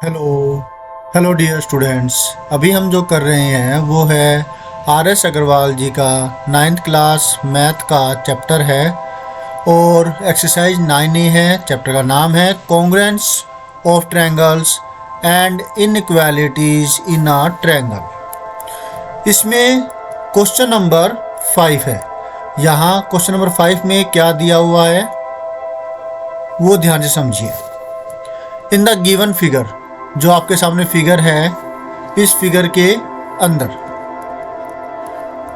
Hello hello dear students. अभी हम जो कर रहे हैं वो है आर एस अग्रवाल जी का 9th क्लास मैथ का चैप्टर है और एक्सरसाइज 9A है। चैप्टर का नाम है congruence of triangles and inequalities in a triangle. इसमें क्वेश्चन नंबर 5 है। यहाँ क्वेश्चन नंबर 5 में क्या दिया हुआ है वो ध्यान से समझिए। इन द गिवन फिगर, जो आपके सामने फिगर है, इस फिगर के अंदर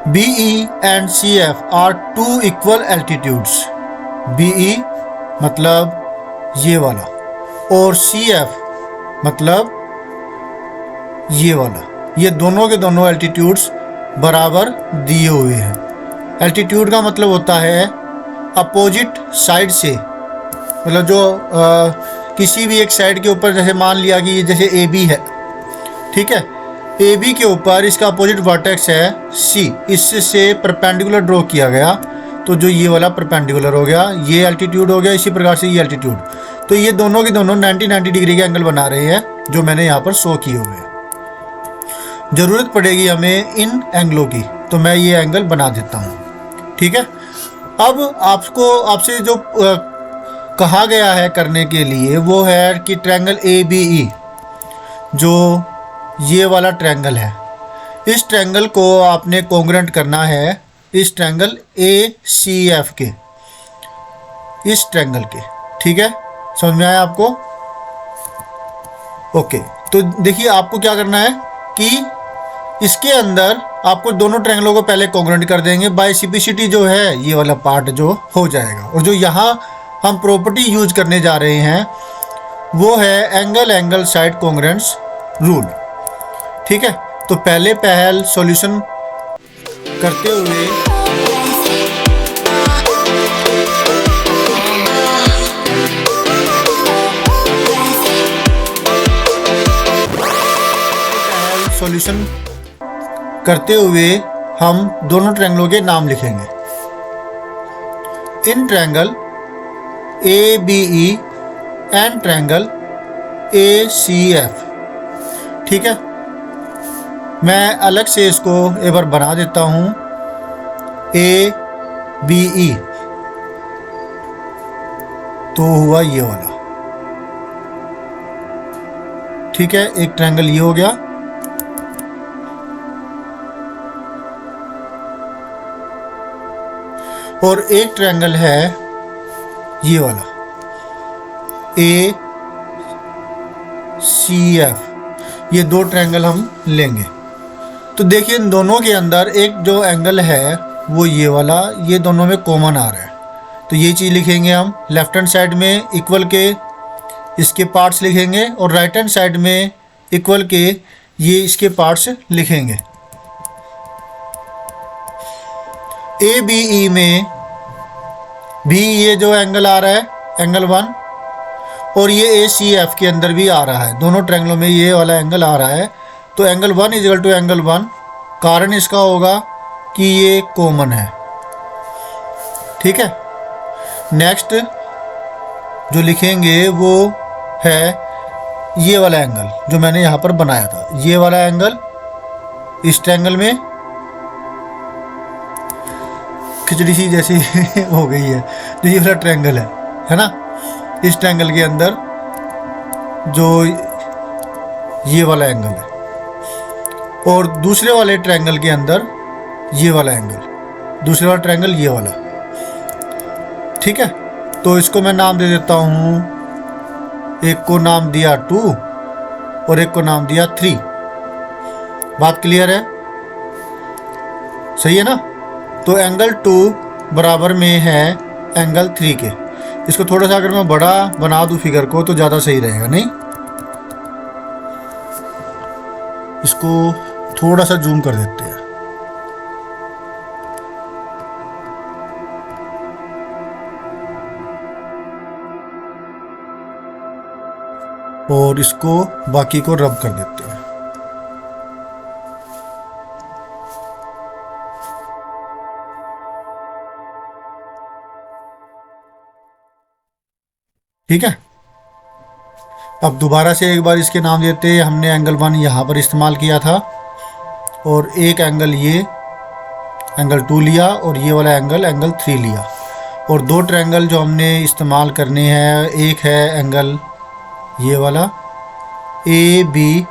B E and C F are two equal altitudes. B E मतलब ये वाला और सी एफ मतलब ये वाला, ये दोनों के दोनों एल्टीट्यूड्स बराबर दिए हुए हैं। एल्टीट्यूड का मतलब होता है अपोजिट साइड से, मतलब जो किसी भी एक साइड के ऊपर, जैसे मान लिया कि जैसे ए बी है, ठीक है, ए बी के ऊपर इसका अपोजिट वर्टेक्स है सी, इससे परपेंडिकुलर ड्रॉ किया गया, तो जो ये वाला परपेंडिकुलर हो गया, ये एल्टीट्यूड हो गया। इसी प्रकार से ये एल्टीट्यूड, तो ये दोनों के दोनों 90 डिग्री के एंगल बना रहे हैं, जो मैंने यहाँ पर शो किए हुए हैं। ज़रूरत पड़ेगी हमें इन एंगलों की, तो मैं ये एंगल बना देता हूँ, ठीक है। अब आपसे जो कहा गया है करने के लिए वो है कि ट्रायंगल ए बी ई, जो ये वाला ट्रायंगल है, इस ट्रायंगल को आपने कॉन्ग्रुएंट करना है इस ट्रायंगल ए सी एफ के, इस ट्रायंगल के, ठीक है। समझ में आया आपको? ओके, तो देखिए आपको क्या करना है कि इसके अंदर आपको दोनों ट्रायंगलों को पहले कॉन्ग्रुएंट कर देंगे। बाय सिम्प्लिसिटी जो है ये वाला पार्ट जो हो जाएगा, और जो यहाँ हम प्रॉपर्टी यूज करने जा रहे हैं वो है एंगल साइड कॉन्ग्रुएंस रूल, ठीक है। तो पहल सॉल्यूशन करते हुए हम दोनों ट्रायंगलों के नाम लिखेंगे। इन triangle A B E and triangle A C F, ठीक है। मैं अलग से इसको एक बार बना देता हूँ, ए बी ई, तो हुआ ये वाला, ठीक है। एक ट्रायंगल ये हो गया, और एक ट्रायंगल है ये वाला ए सी एफ। ये दो ट्रायंगल हम लेंगे। तो देखिए इन दोनों के अंदर एक जो एंगल है वो ये वाला, ये दोनों में कॉमन आ रहा है, तो ये चीज़ लिखेंगे हम। लेफ्ट हैंड साइड में इक्वल के इसके पार्ट्स लिखेंगे, और राइट हैंड साइड में इक्वल के ये इसके पार्ट्स लिखेंगे। ए बी ई में भी ये जो एंगल आ रहा है एंगल 1, और ये ए सी एफ के अंदर भी आ रहा है, दोनों ट्रायंगलों में ये वाला एंगल आ रहा है। तो एंगल 1 इक्वल टू एंगल 1, कारण इसका होगा कि ये कॉमन है, ठीक है। नेक्स्ट जो लिखेंगे वो है ये वाला एंगल जो मैंने यहाँ पर बनाया था, ये वाला एंगल इस ट्रायंगल में खिचड़ी सी जैसी हो गई है, जो ये वाला ट्रायंगल है ना, इस ट्रायंगल के अंदर जो ये वाला एंगल है, और दूसरे वाले ट्रायंगल के अंदर ये वाला एंगल, दूसरे वाला ट्रायंगल ये वाला, ठीक है। तो इसको मैं नाम दे देता हूँ, एक को नाम दिया 2 और एक को नाम दिया 3। बात क्लियर है? सही है ना? तो एंगल 2 बराबर में है एंगल 3 के। इसको थोड़ा सा अगर मैं बड़ा बना दूं फिगर को तो ज़्यादा सही रहेगा, नहीं? इसको थोड़ा सा जूम कर देते हैं। और इसको बाकी को रब कर देते हैं। ठीक है। अब दोबारा से एक बार इसके नाम देते हैं। हमने एंगल 1 यहाँ पर इस्तेमाल किया था और एक एंगल ये एंगल 2 लिया और ये वाला एंगल 3 लिया। और दो ट्रायंगल जो हमने इस्तेमाल करने हैं, एक है एंगल ये वाला ABE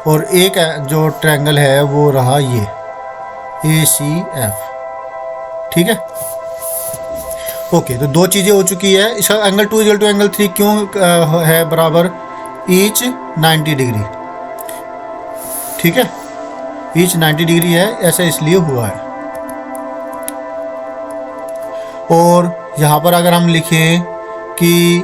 और एक जो ट्रायंगल है वो रहा ये ACF। ठीक है, ओके। तो दो चीज़ें हो चुकी है। इसका एंगल 2 = एंगल 3 क्यों है बराबर? Each 90 degree. ठीक है, ईच 90 डिग्री है, ऐसा इसलिए हुआ है। और यहाँ पर अगर हम लिखें कि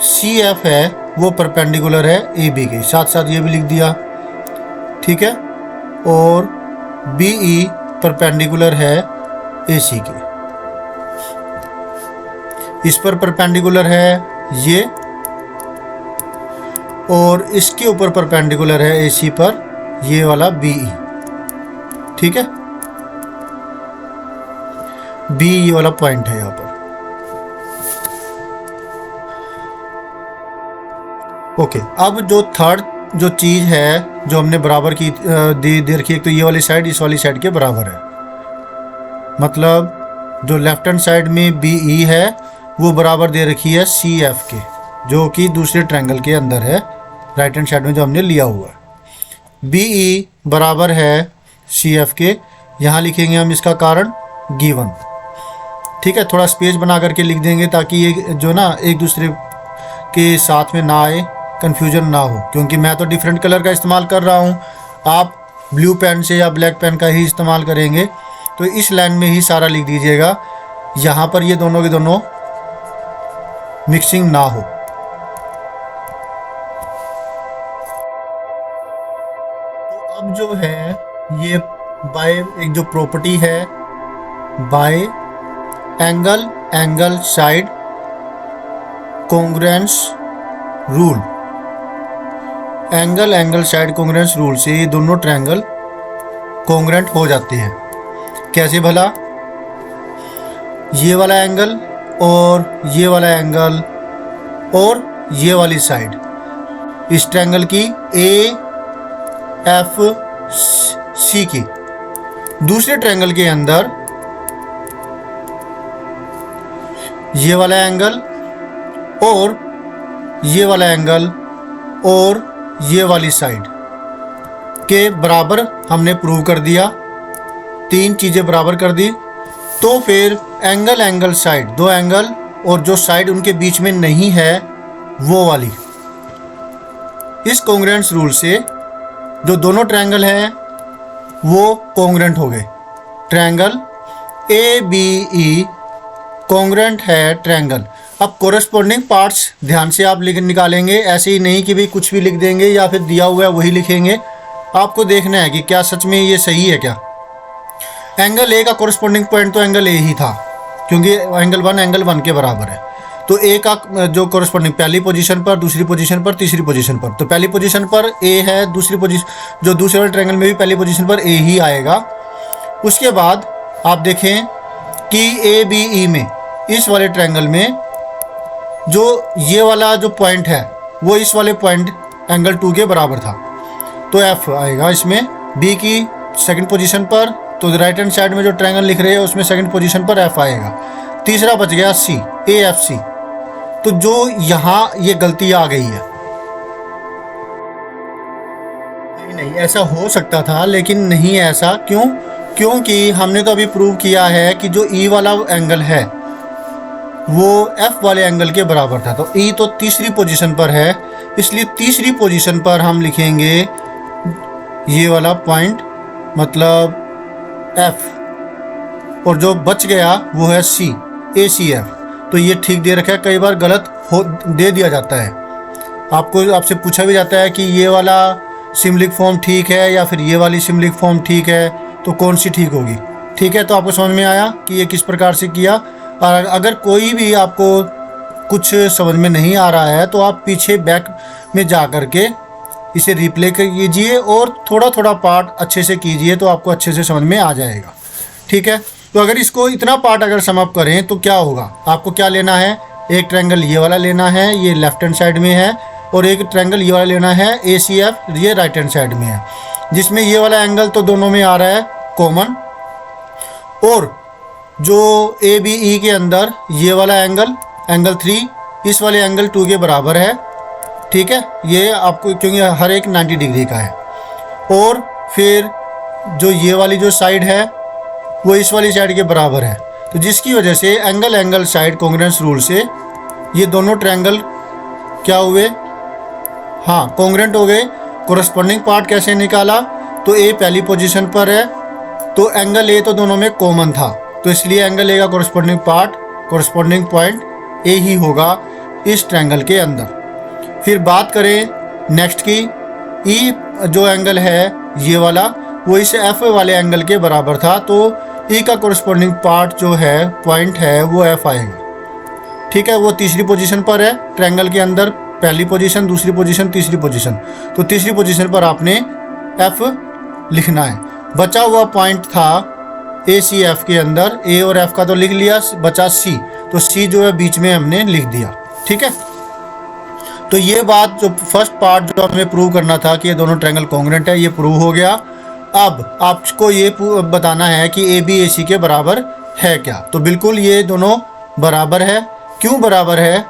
CF है वो परपेंडिकुलर है AB के, साथ साथ ये भी लिख दिया। ठीक है, और BE परपेंडिकुलर है AC के। इस पर परपेंडिकुलर है ये और इसके ऊपर परपेंडिकुलर है AC पर ये वाला BE। ठीक है, B ये वाला पॉइंट है यहाँ पर। ओके, अब जो थर्ड जो चीज़ है जो हमने बराबर की दे रखी है, तो ये वाली साइड इस वाली साइड के बराबर है। मतलब जो लेफ्ट हैंड साइड में BE है वो बराबर दे रखी है CF के, जो कि दूसरे ट्रायंगल के अंदर है, राइट हैंड साइड में जो हमने लिया हुआ है। BE बराबर है CF के। यहाँ लिखेंगे हम इसका कारण गिवन। ठीक है, थोड़ा स्पेस बना करके लिख देंगे ताकि ये जो ना एक दूसरे के साथ में ना आए, कंफ्यूजन ना हो, क्योंकि मैं तो डिफरेंट कलर का इस्तेमाल कर रहा हूँ, आप ब्लू पेन से या ब्लैक पेन का ही इस्तेमाल करेंगे। तो इस लाइन में ही सारा लिख दीजिएगा, यहाँ पर ये दोनों के दोनों मिक्सिंग ना हो। तो अब जो है ये बाय एक जो प्रॉपर्टी है bye angle side congruence rule, angle side congruence rule से ये दोनों ट्रायंगल कॉन्ग्रुएंट हो जाते हैं। कैसे भला? ये वाला एंगल और ये वाला एंगल और ये वाली साइड इस ट्रायंगल की AFC की दूसरे ट्रायंगल के अंदर ये वाला एंगल और ये वाला एंगल और ये वाली साइड के बराबर हमने प्रूव कर दिया। तीन चीज़ें बराबर कर दी। तो फिर एंगल साइड, दो एंगल और जो साइड उनके बीच में नहीं है वो वाली, इस कॉन्ग्रुएंस रूल से जो दोनों ट्रायंगल हैं वो कॉन्ग्रुएंट हो गए। ट्रायंगल ABE कॉन्ग्रुएंट है ट्रायंगल। अब कोरेस्पोंडिंग पार्ट्स ध्यान से आप निकालेंगे, ऐसे ही नहीं कि भाई कुछ भी लिख देंगे या फिर दिया हुआ है वही लिखेंगे। आपको देखना है कि क्या सच में ये सही है क्या। एंगल A का कोरेस्पोंडिंग पॉइंट तो एंगल A ही था, क्योंकि एंगल 1 के बराबर है। तो A का जो कोरेस्पोंडिंग पहली पोजीशन पर, दूसरी पोजीशन पर, तीसरी पोजीशन पर, तो पहली पोजीशन पर A है, दूसरी पोजीशन जो दूसरे वाले ट्रायंगल में भी पहली पोजीशन पर A ही आएगा। उसके बाद आप देखें कि ABE में इस वाले ट्रायंगल में जो ये वाला जो पॉइंट है वो इस वाले पॉइंट एंगल 2 के बराबर था, तो F आएगा इसमें। B की सेकंड पोजीशन पर, तो राइट हैंड साइड में जो ट्रायंगल लिख रहे हैं उसमें सेकंड पोजीशन पर F आएगा। तीसरा बच गया C, AFC। तो जो यहाँ ये गलती आ गई है, नहीं ऐसा हो सकता था लेकिन नहीं ऐसा। क्यों? क्योंकि हमने तो अभी प्रूव किया है कि जो E वाला एंगल है वो F वाले एंगल के बराबर था। तो E तो तीसरी पोजीशन पर है, इसलिए तीसरी पोजीशन पर हम लिखेंगे ये वाला पॉइंट, मतलब F, और जो बच गया वो है C, ACF। तो ये ठीक दे रखा है, कई बार गलत दे दिया जाता है। आपसे पूछा भी जाता है कि ये वाला सिम्बलिक फॉर्म ठीक है या फिर ये वाली सिम्बलिक फॉर्म ठीक है, तो कौन सी ठीक होगी। ठीक है, तो आपको समझ में आया कि ये किस प्रकार से किया। और अगर कोई भी आपको कुछ समझ में नहीं आ रहा है तो आप पीछे बैक में जा कर के इसे रिप्ले कीजिए और थोड़ा थोड़ा पार्ट अच्छे से कीजिए, तो आपको अच्छे से समझ में आ जाएगा। ठीक है, तो अगर इसको इतना पार्ट अगर सम अप करें तो क्या होगा, आपको क्या लेना है, एक ट्रायंगल ये वाला लेना है, ये लेफ्ट हैंड साइड में है, और एक ट्रायंगल ये वाला लेना है ACF, ये राइट हैंड साइड में है, जिसमें ये वाला एंगल तो दोनों में आ रहा है कॉमन, और जो ABE के अंदर ये वाला एंगल 3 इस वाले एंगल 2 के बराबर है। ठीक है, ये आपको क्योंकि हर एक 90 डिग्री का है। और फिर जो ये वाली जो साइड है वो इस वाली साइड के बराबर है, तो जिसकी वजह से एंगल साइड कॉन्ग्रुएंस रूल से ये दोनों ट्रायंगल क्या हुए, हाँ कॉन्ग्रुएंट हो गए। कोरस्पॉन्डिंग पार्ट कैसे निकाला, तो A पहली पोजीशन पर है, तो एंगल A तो दोनों में कॉमन था, तो इसलिए एंगल A का corresponding part, corresponding point A ही होगा इस ट्रायंगल के अंदर। फिर बात करें नेक्स्ट की, E जो एंगल है ये वाला वो इस F वाले एंगल के बराबर था, तो E का कोरस्पॉन्डिंग पार्ट जो है पॉइंट है वो F आएगा। ठीक है, वो तीसरी पोजीशन पर है ट्रायंगल के अंदर, पहली पोजीशन, दूसरी पोजीशन, तीसरी पोजीशन, तो तीसरी पोजीशन पर आपने F लिखना है। बचा हुआ पॉइंट था ACF के अंदर, A और F का तो लिख लिया, बचा C, तो C जो है बीच में हमने लिख दिया। ठीक है, तो ये बात जो फर्स्ट पार्ट जो हमें प्रूव करना था कि ये दोनों ट्रायंगल कॉन्ग्रुएंट है, ये प्रूव हो गया। अब आपको ये बताना है कि AB AC के बराबर है क्या, तो बिल्कुल ये दोनों बराबर है। क्यों बराबर है,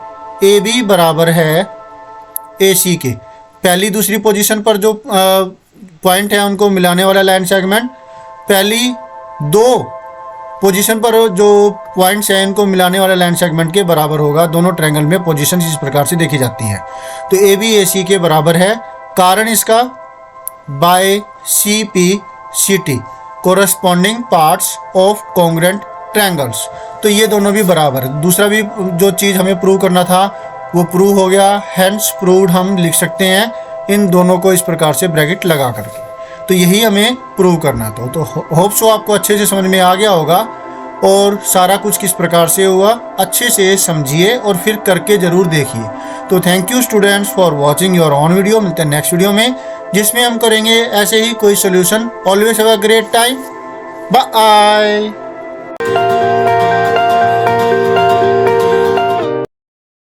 AB बराबर है AC के, पहली दूसरी पोजीशन पर जो पॉइंट है उनको मिलाने वाला लाइन सेगमेंट, पहली दो पोजीशन पर जो पॉइंट्स हैं इनको मिलाने वाला लाइन सेगमेंट के बराबर होगा। दोनों ट्रायंगल में पोजीशन इस प्रकार से देखी जाती है, तो AB AC के बराबर है। कारण इसका by CP/CT corresponding parts of congruent triangles, तो ये दोनों भी बराबर है। दूसरा भी जो चीज़ हमें प्रूव करना था वो प्रूव हो गया, हेंस प्रूव्ड हम लिख सकते हैं इन दोनों को इस प्रकार से ब्रैकेट लगा करके। तो यही हमें प्रूव करना था। तो होप सो आपको अच्छे से समझ में आ गया होगा, और सारा कुछ किस प्रकार से हुआ अच्छे से समझिए और फिर करके ज़रूर देखिए। तो thank you students for watching your on video. मिलते हैं नेक्स्ट वीडियो में, जिसमें हम करेंगे ऐसे ही कोई solution. Always have a great time, bye.